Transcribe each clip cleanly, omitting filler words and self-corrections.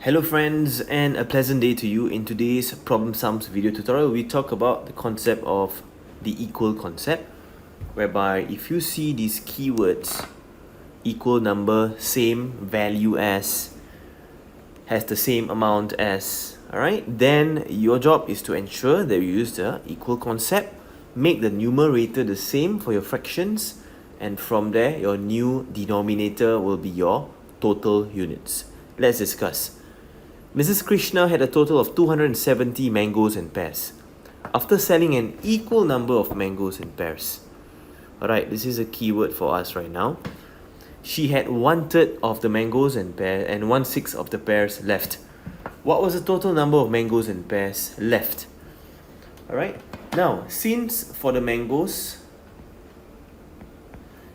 Hello friends, and a pleasant day to you. In today's problem sums video tutorial, we talk about the concept of the equal concept, whereby if you see these keywords, equal number, same value as, has the same amount as, alright, then your job is to ensure that you use the equal concept, make the numerator the same for your fractions, and from there your new denominator will be your total units. Let's discuss. Mrs. Krishna had a total of 270 mangoes and pears after selling an equal number of mangoes and pears. Alright, this is a keyword for us right now. She had 1/3 of the mangoes and pears and 1/6 of the pears left. What was the total number of mangoes and pears left? Alright, now since for the mangoes,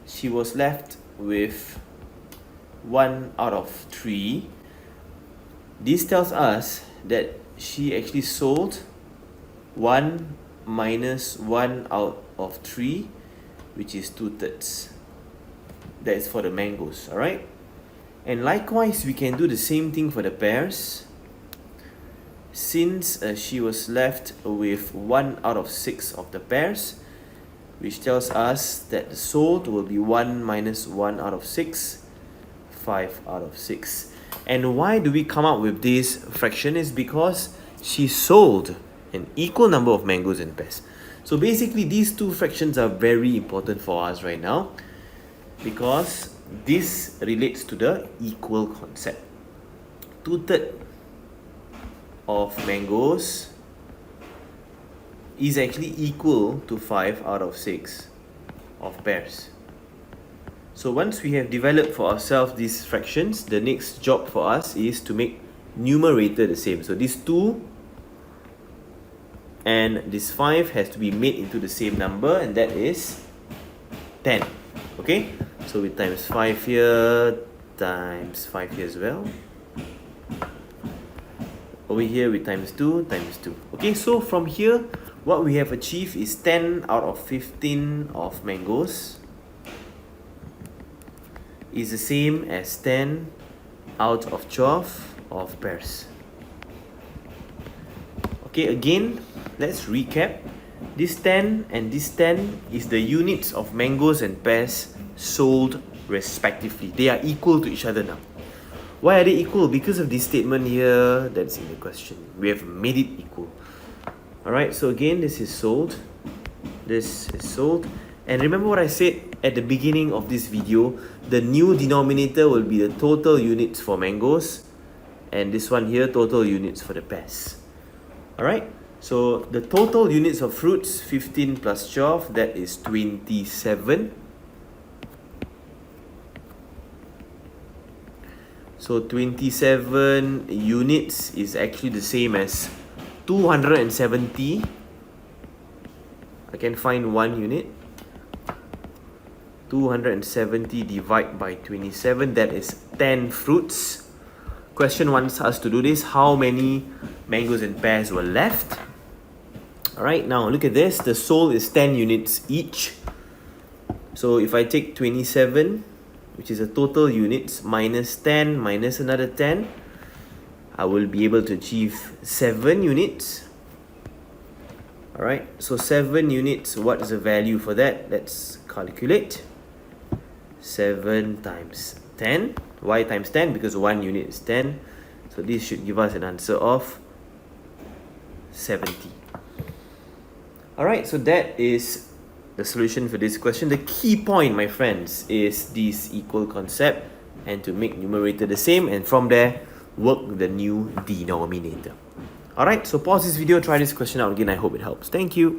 she was left with 1 out of 3. This tells us that she actually sold 1 minus 1 out of 3, which is 2/3. That is for the mangoes, alright? And likewise, we can do the same thing for the pears. Since she was left with 1 out of 6 of the pears, which tells us that the sold will be 1 minus 1 out of 6, 5 out of 6. And why do we come up with this fraction is because she sold an equal number of mangoes and pears. So basically these two fractions are very important for us right now because this relates to the equal concept. 2/3 of mangoes is actually equal to 5 out of 6 of pears. So once we have developed for ourselves these fractions, the next job for us is to make numerator the same. So this 2 and this 5 has to be made into the same number, and that is 10. Okay, so we times 5 here, times 5 here as well. Over here we times 2, times 2. Okay, so from here what we have achieved is 10 out of 15 of mangoes is the same as 10 out of 12 of pears. Okay, again, let's recap. This 10 and this 10 is the units of mangoes and pears sold respectively. They are equal to each other now. Why are they equal? Because of this statement here that's in the question. We have made it equal. Alright, so again, this is sold. This is sold. And remember what I said at the beginning of this video, the new denominator will be the total units for mangoes, and this one here, total units for the pears. Alright, so the total units of fruits, 15 plus 12, that is 27. So 27 units is actually the same as 270. I can find 1 unit. 270 divided by 27, that is 10 fruits. Question wants us to do this. How many mangoes and pears were left? Alright, now look at this. The sold is 10 units each. So if I take 27, which is a total units, minus 10, minus another 10, I will be able to achieve 7 units. Alright, so 7 units, what is the value for that? Let's calculate. 7 times 10. Why times 10? Because 1 unit is 10. So this should give us an answer of 70. Alright, so that is the solution for this question. The key point, my friends, is this equal concept and to make numerator the same, and from there work the new denominator. Alright, so pause this video, try this question out again. I hope it helps. Thank you.